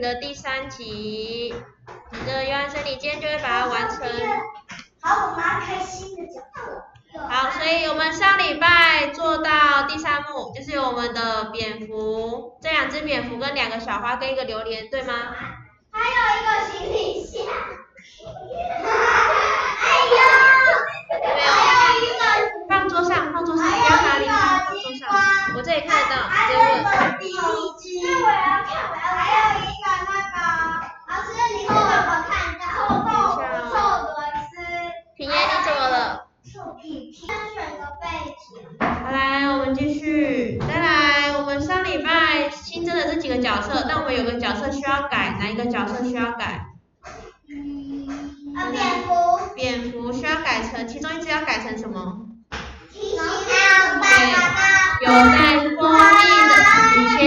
品的第3集，你的约翰生你今天就会把它完成。好，我们要开新的角色。好，所以我们上礼拜做到第3幕，就是有我们的蝙蝠，这2只蝙蝠跟2个小花跟1个榴莲，对吗？还有一个行李箱。哎呦！没有。还有一个放桌上，不要拿离开，放桌上。我这里看得到，直接问。那我要看，还有一个那个，老师你是怎么看到？臭螺丝。品言你怎么了？臭屁屁。选个背景。好，来，我们继续。再来，我们上礼拜新增的这几个角色，但我们有个角色需要改，哪一个角色需要改？蝙蝠。蝙蝠需要改成，其中一只要改成什么？对，有带蜂蜜的雨谦。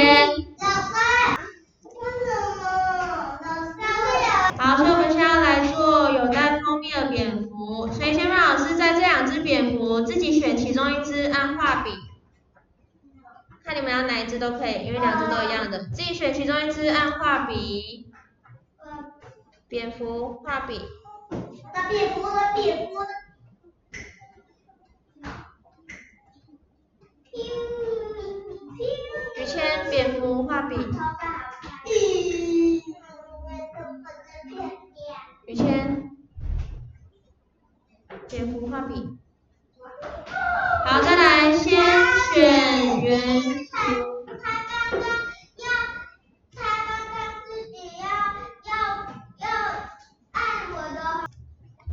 好，所以我们现在要来做有带蜂蜜的蝙蝠，所以先让老师在这2只蝙蝠自己选其中一只按画笔，看你们要哪一只都可以，因为2只都一样的，自己选其中一只按画笔。蝙蝠画笔。蝙蝠的。于谦，蝙蝠画笔。于谦，蝙蝠画笔。好，再来先选圆形。他刚刚自己要按我的。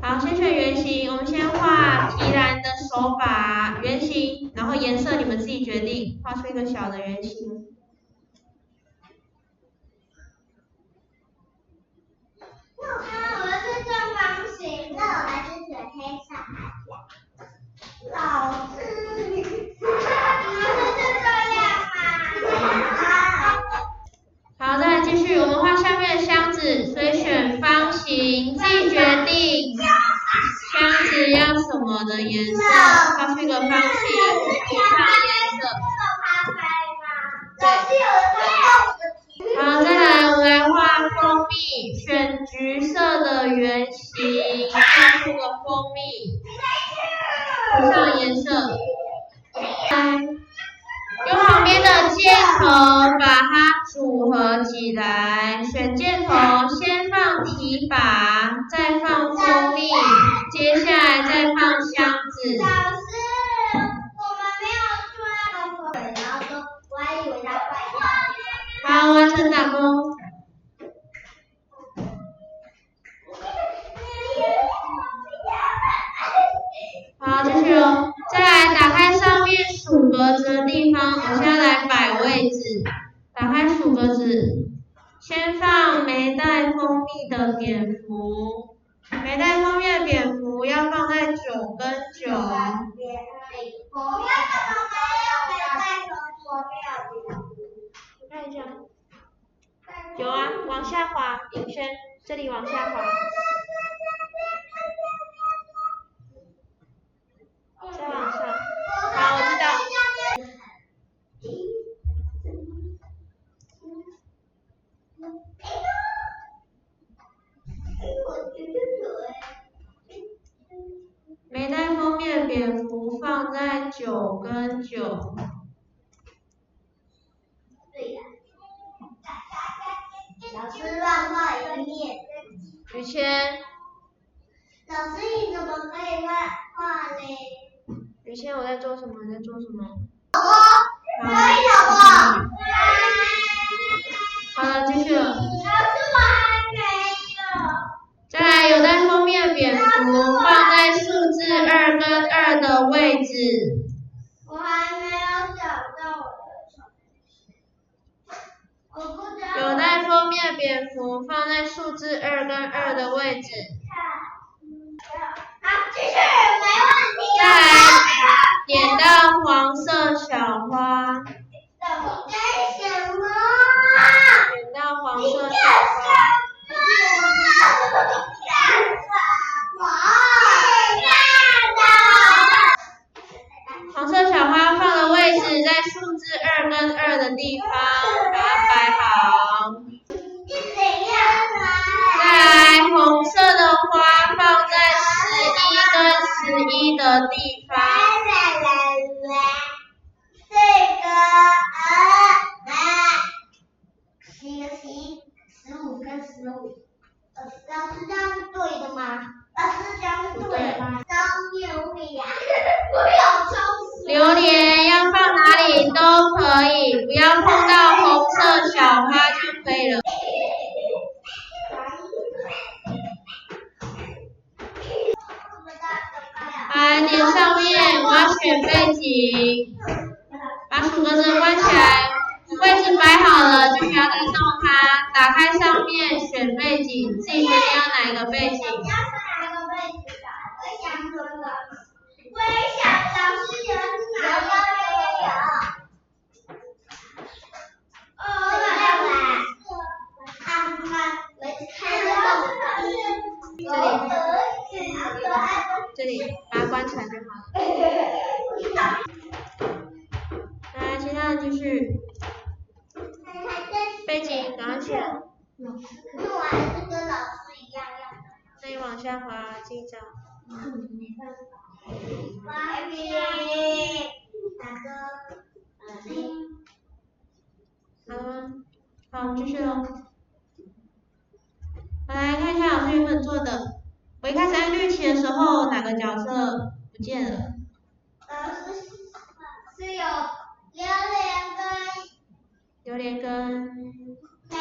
好，先选圆形，我们先画提篮的手把，圆形，然后颜色你们自己决定，画出一个小的圆形。我的是正方形，那我还是选黑色好了。老师，你们是这样吗？好，再来继续，我们画下面的箱子，所以选方形，自己决定箱子要什么的颜色，画出一个方形，涂上颜色。好，再来我们来画蜂蜜，选橘色的圆形，画出个蜂蜜，涂上颜色。用旁边的箭头把它组合起来，选箭头先放提把，再放蜂蜜，接下来再放箱子。老师，我们没有做那个蜂蜜，然后说我还以为它坏掉。好，完成打工。好，继续哦。再来打开上面数格子的地方，我现在来摆位置。打开数格子，先放没带蜂蜜的蝙蝠。没带蜂蜜的蝙蝠要放在9跟9。看一下。有啊，往下滑，影轩，这里往下滑。再往上。好，我知道。没带蜂蜜的蝙蝠放在9跟9。对的。老师乱画一面。于谦。老师你怎么可以乱画呢？于谦，我在做什么？你在做什么？可以了吧？好了，继续了。老师我还没有。再来，有带蜂蜜的蝙蝠放在数字2跟2的位置。我还没有找到我的手。我不知道。有带蜂蜜的蝙蝠放在数字2跟2的位置。好，继续，没问题。再来，点到黄色小花。点什么？点到黄色小花。黄色小花放的位置在数字2跟2的地方，把它摆好。子关起来，位置摆好了就不要再动它。打开上面选背景，自己决定要哪一个背景。你要说哪一个背景的？我想说的。我也想老师觉得是哪一个？哦，我来。这里把它关起来就好了。来，其他的继续。背景赶快选。弄完了就跟老师一样样的。那你往下滑，自己找。好了吗？好，我们继续喽。来看一下老师原本做的。我一开始按绿旗的时候，哪个角色不见了？是有榴莲跟有带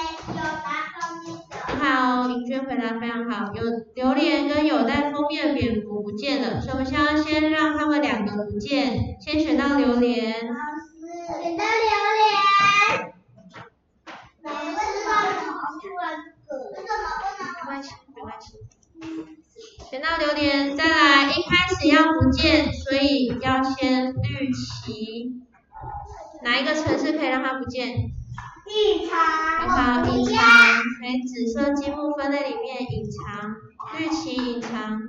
封面的。很好，颖娟回答非常好。有榴莲跟有带封面的蝙蝠不见了，所以我们现在先让他们两个不见，先选到榴莲。老师，选到榴莲。为什么突然这个？为什么不能？没关系，没关系。选到榴莲，再来一开始要不见，所以要先绿旗。哪一个程式可以让它不见？隐藏。很好，隐藏。所以紫色积木分类里面隐藏，绿旗隐藏。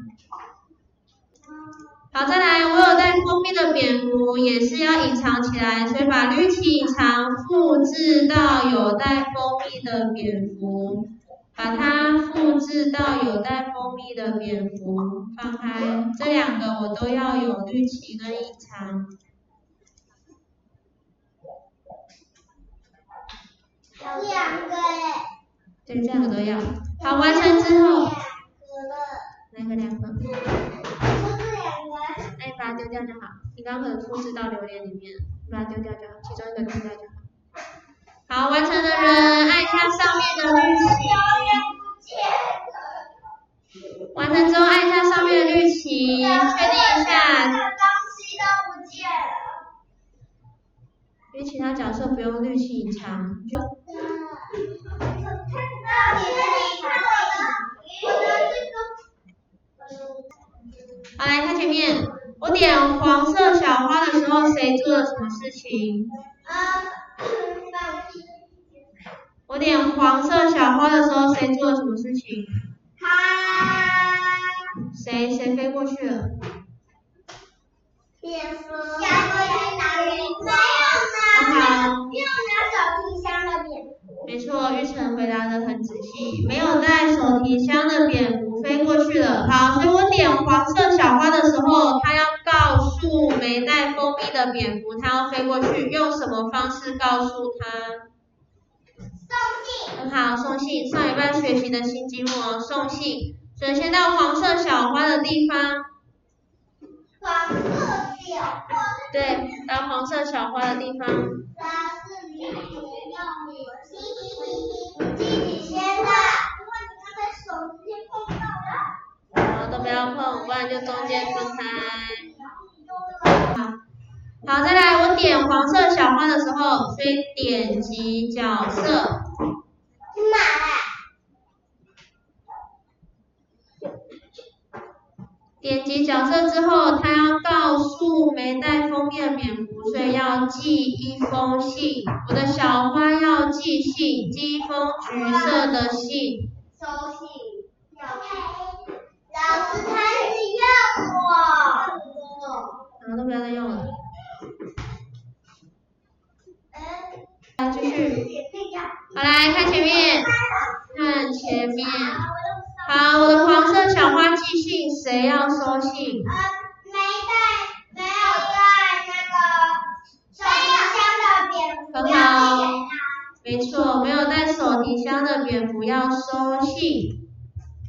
好，再来，我有带封面的蝙蝠也是要隐藏起来，所以把绿旗隐藏复制到有带封面的蝙蝠。把它复制到有带蜂蜜的蝙蝠，放开，这两个我都要有绿旗跟隐藏。两个耶。对，这两个都要。好，完成之后。哪个两个？复制两个。那你把它丢掉就好。你刚刚可能复制到榴莲里面，你把它丢掉就好，其中一个丢掉就好。好，完成的人按一下上面的绿旗。完成之后按一下上面的绿旗，确定一下。东西都不见了。因为其他角色不用绿旗隐藏。好，来看前面，我点黄色小花的时候，谁做了什么事情？我点黄色小花的时候，谁做了什么事情？谁飞过去了？蝙蝠。下回去哪里？没有拿手提箱的蝙蝠。没错，玉成回答得很仔细，没有带手提箱的蝙蝠飞过去了。好，所以我点黄色小花的时候，它要告诉没带蜂蜜的蝙蝠，它要飞过去，用什么方式告诉它？送信。很好，送信，上一半学习的新积木哦，送信。所以先到黄色小花的地方。黄色小花。对，到黄色小花的地方。好，都不要碰，不然就中间分开。好，再来，我点黄色小花的时候，所以点击角色。点击角色之后，它要告诉没带封面的蝙蝠，所以要寄一封信。我的小花要寄信，寄一封橘色的信。收信。老师开始用我。然后都不要再用了。来，继续。好，来看前面，看前面。好，我的黄色小花寄信，谁要收信？没有带那个手提箱的蝙蝠。很好，没错，没有带手提箱的蝙蝠要收信。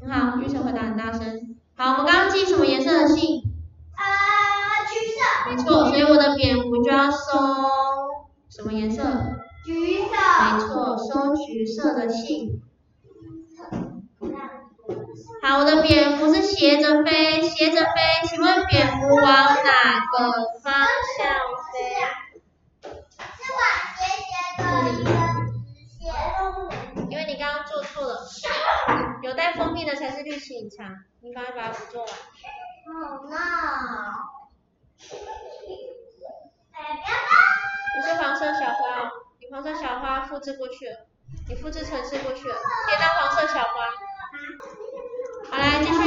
很好，玉成回答很大声。好，我们刚刚寄什么颜色的信？橘色。没错，所以我的蝙蝠就要收什么颜色？橘色。没错，收橘色的信。好，我的蝙蝠是斜着飞，斜着飞，请问蝙蝠往哪个方向飞？是往才是绿旗隐藏，你赶快把它做完。Oh no！ 不是黄色小花哦，你黄色小花复制过去了，你复制程式过去了，点到黄色小花。好，来继续。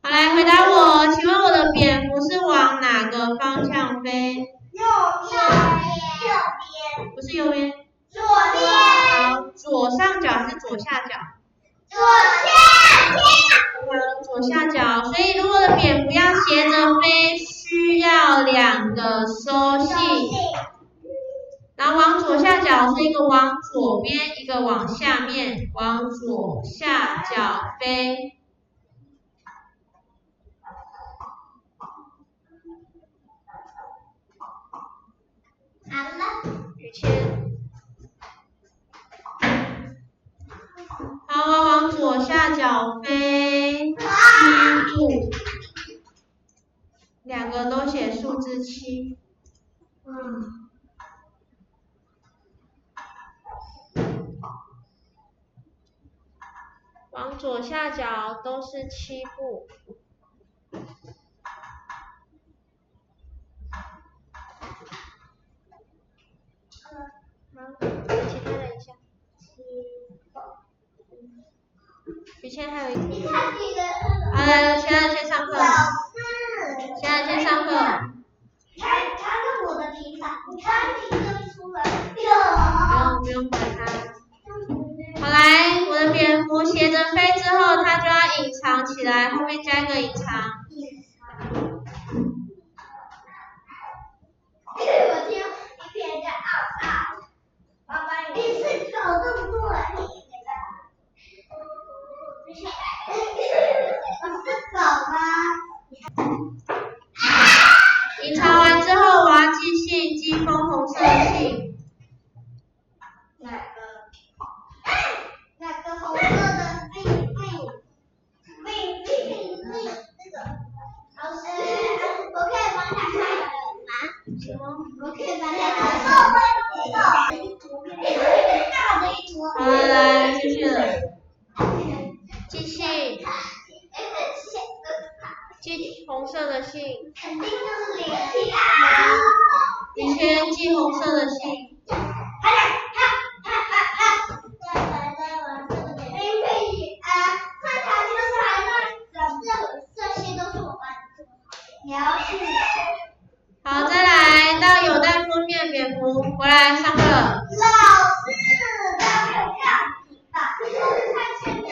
好，来回答我，请问我的蝙蝠是往哪个方向飞？右边。不是右边。左边。好，左上角还是左下角？左下角。好，左下角。所以如果的蝙蝠要斜着飞，需要2个收信。然后往左下角是一个往左边，一个往下面，往左下角飞。好了。雨谦。好，我往左下角飞7步，2个都写数字7。往左下角都是7步。好，其他的一下。雨谦还有一题。好，来，其他的先上课。其他的先上课。他是我的平板，你看你就出来不用管它。好，来，我的蝙蝠斜着飞之后，它就要隐藏起来，后面加一个隐藏。我听一边在爸爸，你是搞这么多人，我是狗吗？隐藏完之后，我要寄信，寄封红色的信。哪个红色的病？这个。老师，我可以帮他开门吗？什么？我可以帮他开门。大的一坨。好，来，继续了。寄信。寄红色的信。肯定就是脸。雨谦寄红色的信。好，再来到有带封面蝙蝠，回来上课。老师，刚才看题吧，看前面没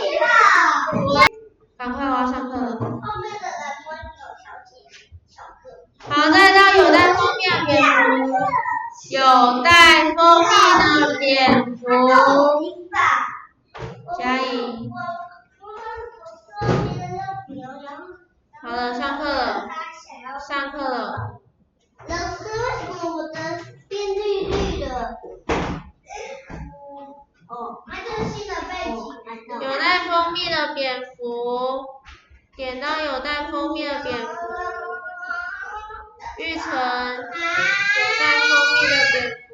题了。赶快，我要上课了。后面的人温柔调节小课。好，再到有带封面蝙蝠，有带封面的蝙蝠。加一。好了，上课了。上课了。老师，为什么我的变绿绿的？哦，那就是新的背景。有带封面的蝙蝠，点到有带封面的蝙蝠。玉成，有带封面的蝙蝠。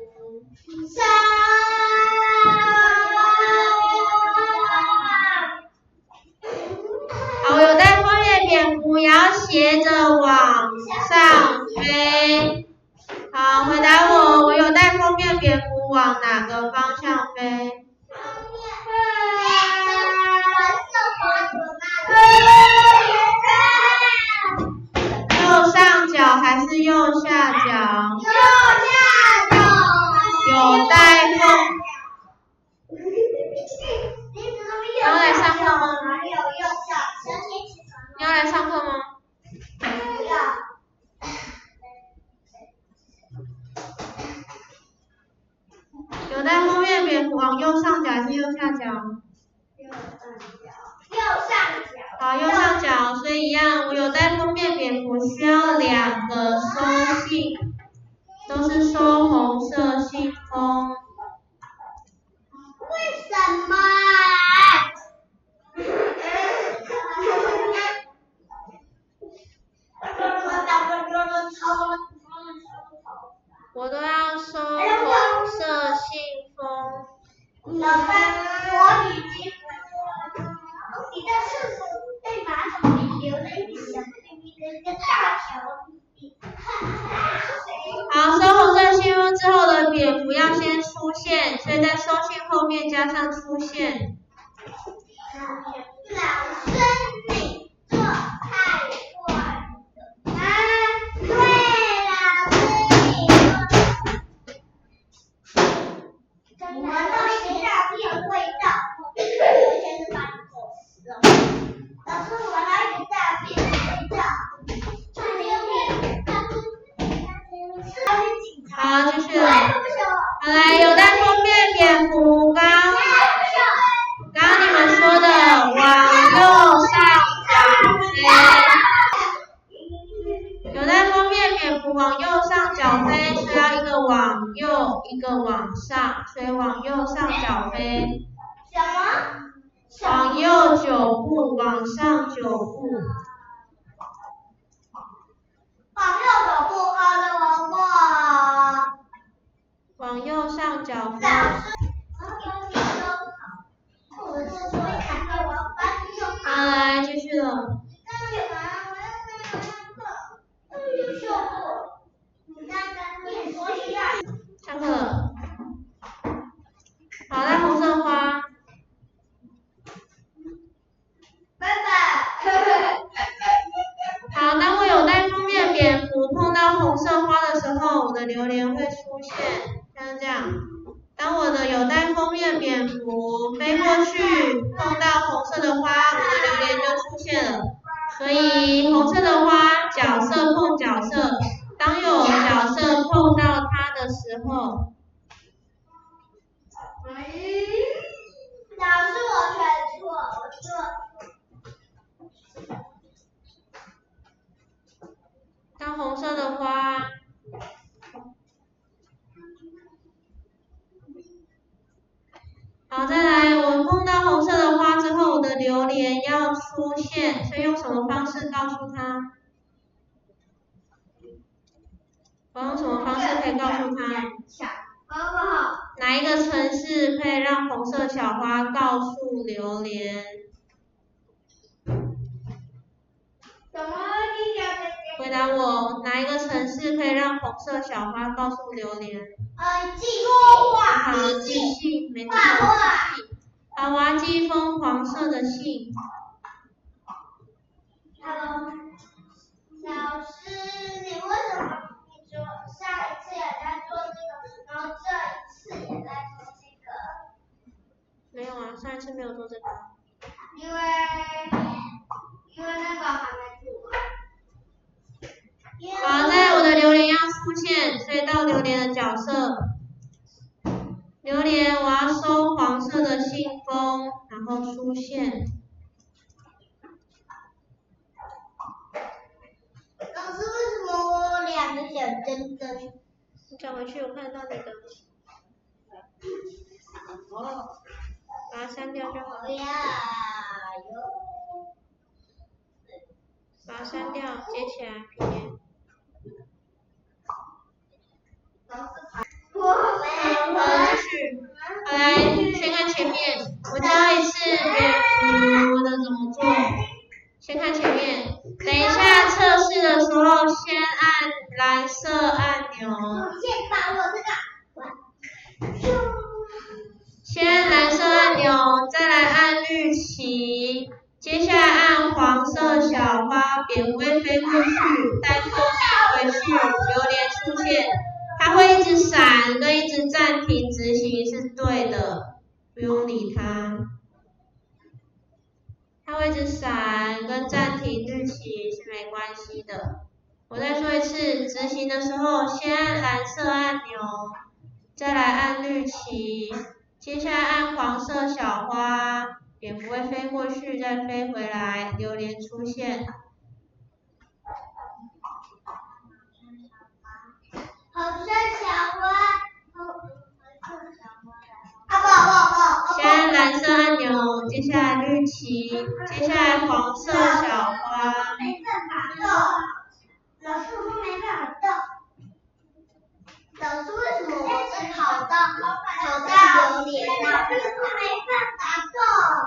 好，有带封面的蝙蝠也要斜着往上飞。好，回答我，我有带封面蝙蝠往哪个方向飞？右上角还是右下角？右下角。有带封。你要来上课吗？你要来上课吗？不要。有带封面蝙蝠往右上角还是右下角？右上角。好，右上角，所以一样，我有带封面蝙蝠需要2个收信，都是收红色信封。为什么？我都要收红色信封。老师，我已经蝙蝠要先出现，所以在收信后面加上出现。老师，你做太快了。啊，对，老师你做。我到学校有味道，而且是把你狗死了。老师，我拿一个大便的味道。好，继续了。好来，有带封面蝙蝠，刚你们说的往右上角飞，有带封面蝙蝠往右上角飞，所以要一个往右，一个往上，所以往右上角飞。什么？往右9步，往上9步。往右9步，好的，王过。往右上角飞。好，来继续了。上课了。好，带红色花。拜拜。好，当我有带封面蝙蝠碰到红色花的时候，我的榴莲会出现，像这样。当我的有带封面蝙蝠飞过去，碰到红色的花，我的榴莲就出现了。所以红色的花，角色碰角色，当有角色碰到它的时候，老师我全错，我错。当红色的花。好，再来，我碰到红色的花之后，我的榴莲要出现，所以用什么方式告诉他？我用什么方式可以告诉他？哪一个程式可以让红色小花告诉榴莲？回答我，哪一个程式可以让红色小花告诉榴莲？寄信。好，寄信，没错。好，我要寄一封黄色的信。Hello， 老师，你为什么你说上一次也在做这个，然后这一次也在做这个？没有啊，上一次没有做这个。因为那个还没做完。好，在我的榴莲要出现，所以到榴莲的角色。榴莲，我要收黄色的信封，然后出现。老师，为什么我有2个小针针？你转回去，我看得到你的。把它删掉就好了。把它删掉，接起来，平面。继续。好，来，先看前面，我教一次蝙蝠的怎么做。先看前面，等一下测试的时候，先按蓝色按钮。先把我这个。先按蓝色按钮，再来按绿旗，接下来按黄色小花，蝙蝠会飞过去，带封面回去，榴莲出现。它会一直闪跟一直暂停执行是对的，不用理它。它会一直闪跟暂停日期是没关系的。我再说一次，执行的时候先按蓝色按钮，再来按绿旗，接下来按黄色小花，蝙蝠会飞过去再飞回来，榴莲出现。红色小花。先按蓝色按钮，接下来绿旗，接下来黄色小花。没办法动。老师，我没办法动。老师，为什么我是跑到榴莲那边？我没办法动。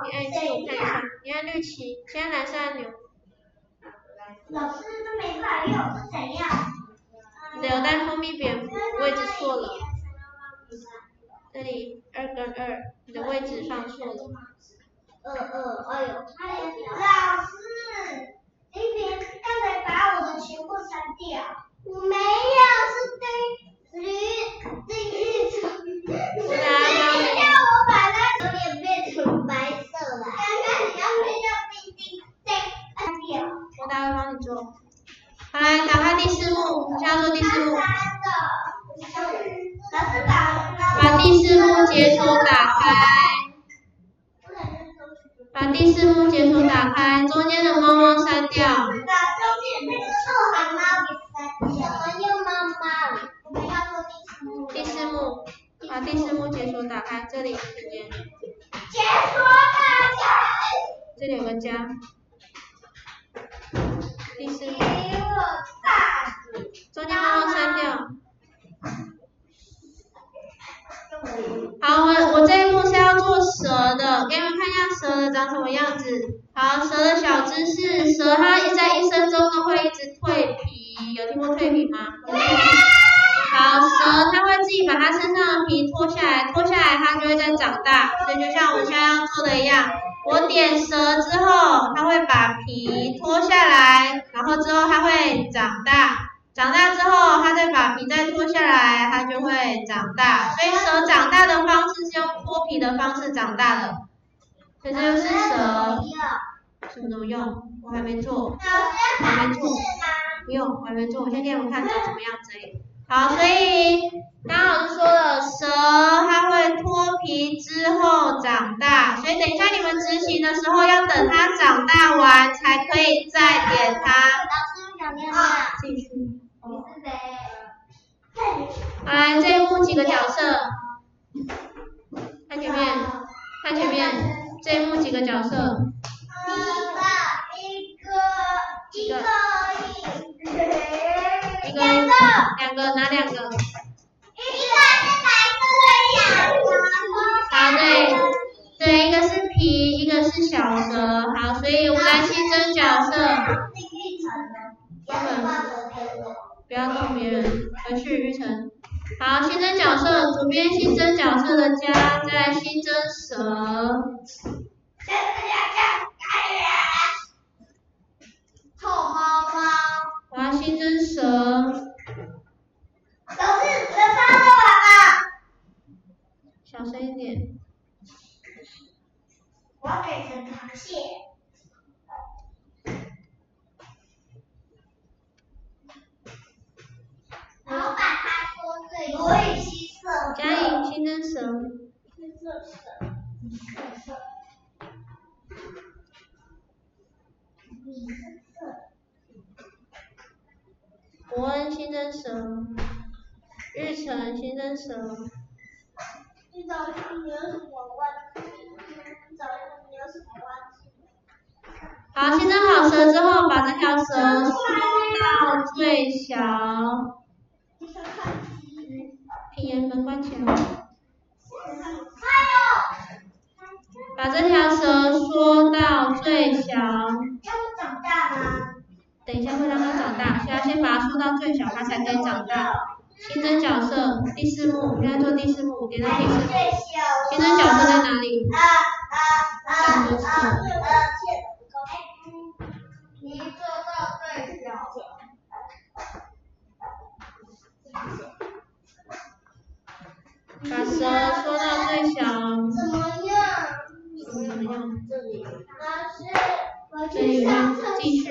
你按一次我看一下，你按绿旗，先按蓝色按钮。老师都没办法用是怎样？你的有带蜂蜜蝙蝠，位置错了。这里2跟2，你的位置放错了。哎呦，老师，你别刚才把我的全部删掉。我没有，是第一层。你要我把它有点变成白色了。刚刚你要不要叮删掉？我待会帮你做。好，来打开第4幕，我现在要做第4幕。把第4幕解锁打开。把第4幕解锁打开，中间的猫猫删掉。把中间那个臭汗猫给删掉。什么又猫猫？我们要做第4幕。把第4幕解锁打开，这里这边。解锁打开。这里有个加。第4幕。给我大字。中间猫猫删掉。好，我这一幕是要做蛇的，给你们看一下蛇的长什么样子。好，蛇的小知识，蛇它在一生中都会一直蜕皮，有听过蜕皮吗？好，蛇它会自己把它身上的皮脱下来，脱下来它就会再长大，所以就像我现在要做的一样，我点蛇之后，它会把皮脱下来，然后之后它会长大。长大之后，它再把皮再脱下来，它就会长大。所以蛇长大的方式是用脱皮的方式长大的。所以这就是蛇。什么怎么用？我还没做。我还没做。不用，我还没做。我先给你们看长什么样子而已。好，所以刚刚老师说了，蛇它会脱皮之后长大，所以等一下你们执行的时候要等它长大完才可以再点它。自己去。好，来这一幕几个角色？看前面，看前面，这一幕几个角色？一个，两个，哪两个？好，对，一个是皮，一个是小蛇。好，所以我们来新增角色。不要动别人，回去玉成。好，新增角色，左边新增角色的加，再来新增蛇。臭猫猫。我要新增蛇。老师，我发完了。小声一点。我要改成螃蟹。然后把它说对。罗语西色。嘉颖新增蛇。伯恩新增蛇。日程新增蛇。你找你有什么问题？你有什么问题？好，新增好蛇之后，把这条蛇缩到最小。平眼门关起来。把这条蛇缩到最小。要长大吗？等一下会让它长大，所以要先把它缩到最小，它才可以长大。新增角色，第4幕，现在做第4幕，点到第4幕。新增角色在哪里？上多次。你做到最小。把蛇缩到最小。怎么样？怎么样？这里。老师，我这里面继续。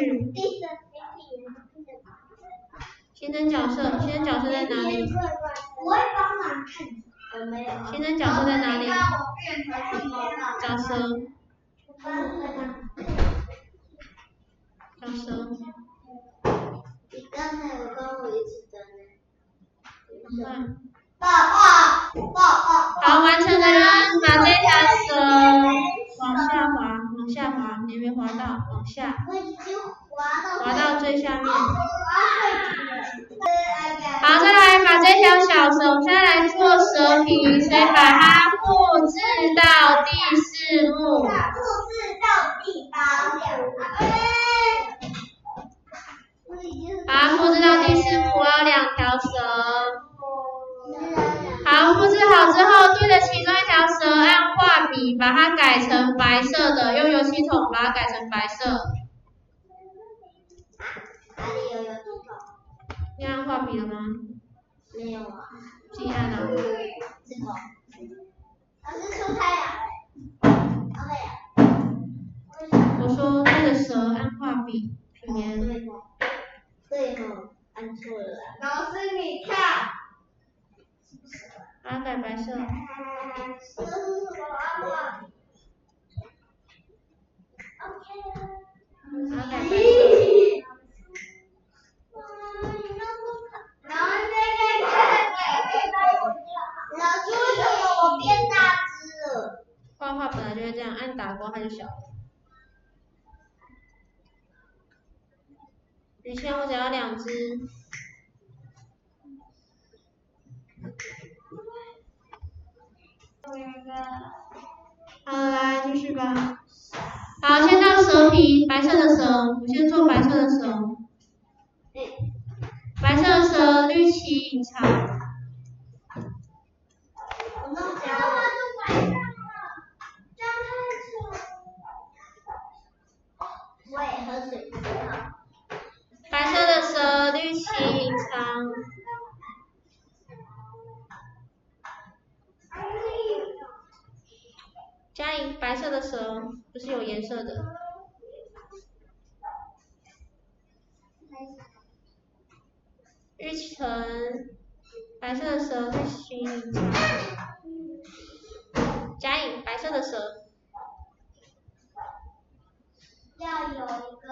新增角色，新增角色在哪里？我会帮忙看。新增角色在哪里？找蛇。找蛇。你刚才有跟我一起的呢。抱。好，完成的人把这条蛇往下滑，你没滑到，往下。我已经滑到最下面。好，再来把这条小蛇，我们现在来做蛇皮，所以把它复制到第4幕。复制到第8秒。把它复制到第4幕，我要2条蛇。好，复制好之后，对的笔把它改成白色的，用油漆桶把它改成白色。哪里有油漆桶？你按画笔了吗？没有啊。自己按啊。这个。老师出太阳了。我说那个蛇按画笔里面。对哦，按错了。老师你看。把它改白色。这是什么按画笔 ？OK。把它改白色。然后老师为什么我变大只了？画画本来就是这样，按打光它就小了。笔签我只要2支。好，来继续吧。好，先到蛇皮，白色的蛇，我先做白色的蛇。白色的蛇，绿漆隐藏。我弄假了。这样太丑。我也喝水不好。白色的蛇，绿漆隐藏。加一白色的蛇，不是有颜色的。玉成，白色的蛇，绿漆隐藏。加一白色的蛇。要有一个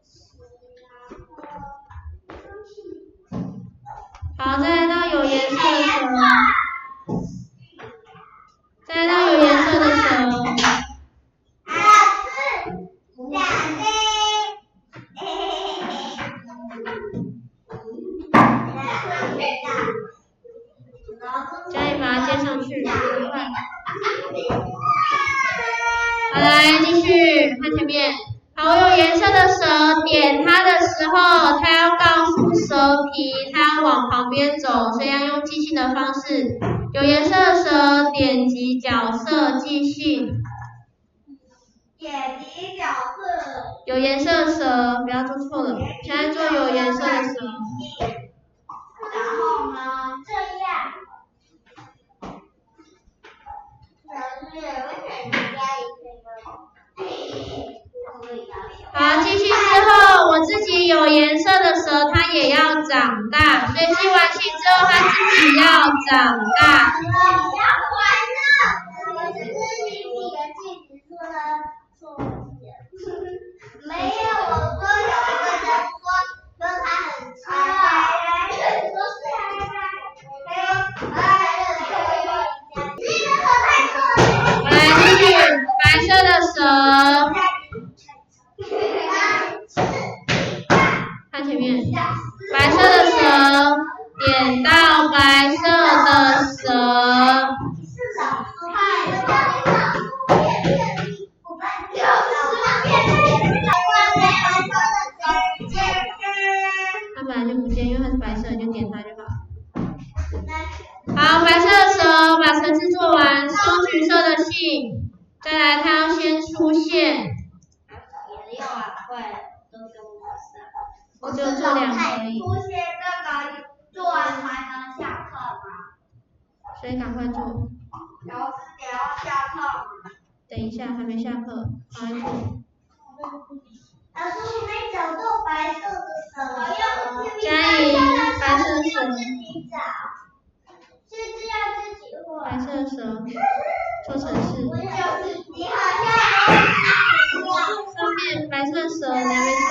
支持，好，再来到有颜色的蛇。再来到有颜色的蛇。加一把它接上去，快。好，来继续看前面。好，有颜色的蛇点它的时候，它要告诉蛇皮它要往旁边走，所以要用记信的方式。有颜色的蛇点击角色记信。点击角色。有颜色的蛇，不要做错了。现在做有颜色的蛇。然后呢？这样。好，继续之后，我自己有颜色的蛇，它也要长大，所以记完信之后，它自己要长大。没有，我说有一个人说他很差。来，继续，白色的蛇。看前面，白色的蛇点到白色的蛇。它本来就不见，因为它是白色，你就点它就好。好，白色的蛇把程式做完，收橘色的信。再来，它要先出现。我只有做2个而已。出现这个做完才能下课吗？所以赶快做。老师也要下课。等一下，还没下课，赶快做。老师，我没找到白色的蛇。加一白色的蛇。是这样自己画。白色的蛇，做程式。你好像上面白色的蛇你还没做。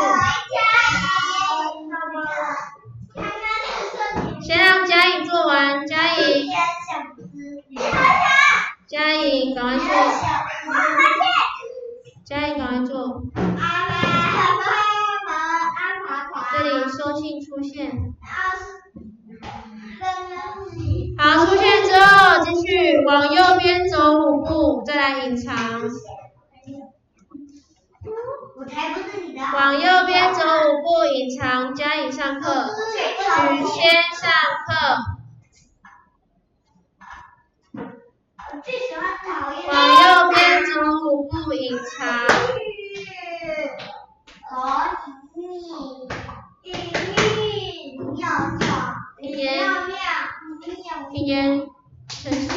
先让嘉颖做完，嘉颖，嘉颖赶快做，嘉颖赶快做。这里收信出现。好，出现之后继续往右边走5步，再来隐藏。往右边走5步，隐藏，嘉颖上课，许谦上课。往右边步隐藏。平言城市。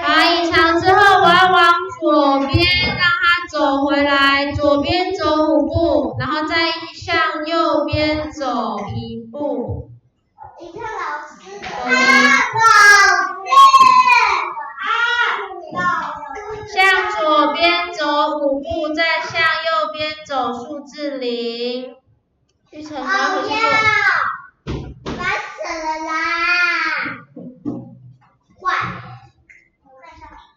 好，隐藏之后，我要往左边让它走回来，左边走5步，然后再向右边走1步。向左边走5步，再向右边走数字0。玉成，赶快回去做。烦死了啦！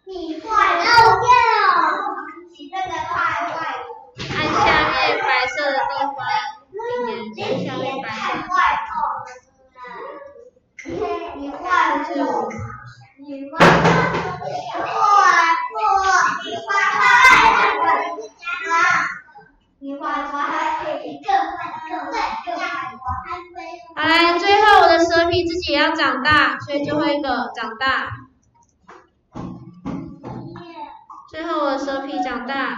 你坏了！你这个太坏了！按下面白色的地方，按下面白色。你坏了！你坏了！好来，最后我的蛇皮自己也要长大，所以最后一个长大。最后我的蛇皮长大。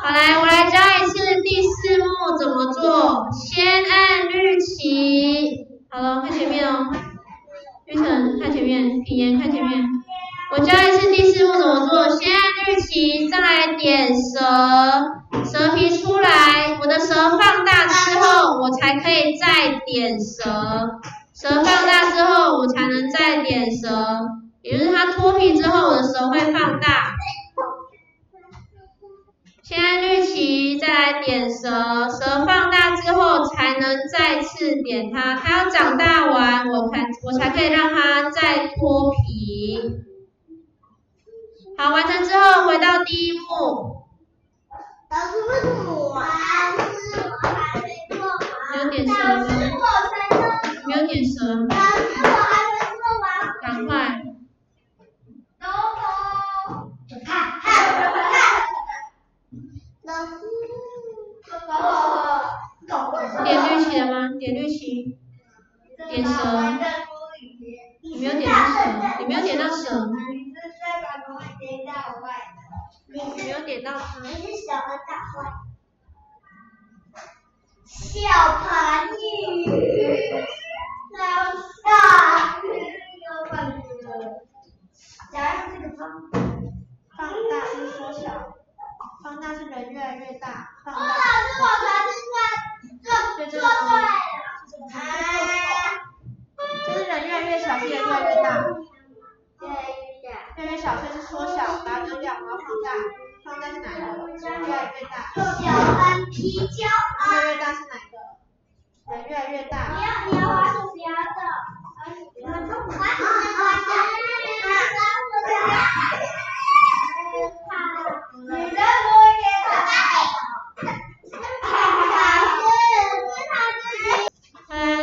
好来，我来教一次第4幕怎么做。先按绿旗。好了，看前面哦。玉成看前面，品言看前面。我教一次第4幕怎么做。先按绿旗，再来点蛇，蛇皮出来。我的蛇放大之后，我才可以再点蛇。蛇放大之后，我才能再点蛇。也就是它脱皮之后，我的蛇会放大。先按绿旗，再来点蛇，蛇放大之后才能再次点它，它要长大完，我才可以让它再脱皮。好，完成之后回到第1幕。老师为什么我还没做完？没有点蛇吗？没有点蛇。老师我还没做完。赶快。老师，点绿旗了吗？点绿旗。点蛇。你没有点到蛇，你没有点到蛇。你没有点到它。你是小的打坏。小盘女。假如这个放大是缩小，放大是人越来越大，放大。老师，我才是做对了。就是人越来越小，变得越来越大。越来越小，所以是缩小，把它丢掉，然后放大。放大是哪一个？人越来越大。小班皮胶。越来越大是哪一个？人越来越大。你要滑鼠标的。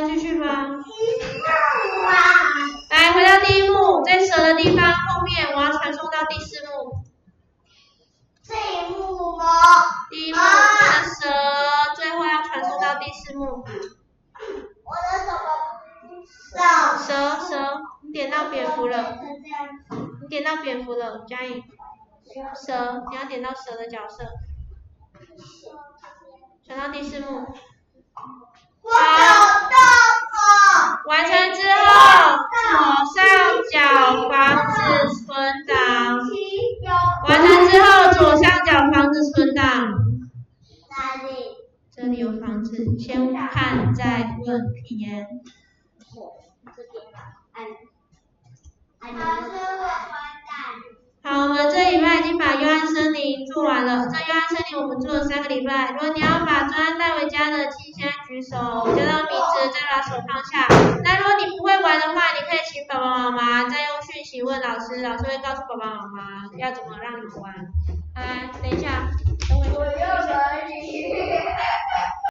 继续吧。来，回到第1幕，在蛇的地方后面，我要传送到第4幕。这一幕吗？第1幕，我的蛇最后要传送到第4幕。我的什么？蛇，你点到蝙蝠了。你点到蝙蝠了，嘉颖。蛇，你要点到蛇的角色。传到第4幕。好，完成之后，左上角防止存档。完成之后，左上角防止存档。哪里？这里有防止，先看再问品言。好，我们这礼拜已经把幽暗森林做完了。这幽暗森林我们做了3个礼拜。如果你要把专案带回家的，请现在举手，我叫到名字，再把手放下。那如果你不会玩的话，你可以请爸爸妈妈再用讯息问老师，老师会告诉爸爸妈妈要怎么让你玩。来，等一下，等我一下。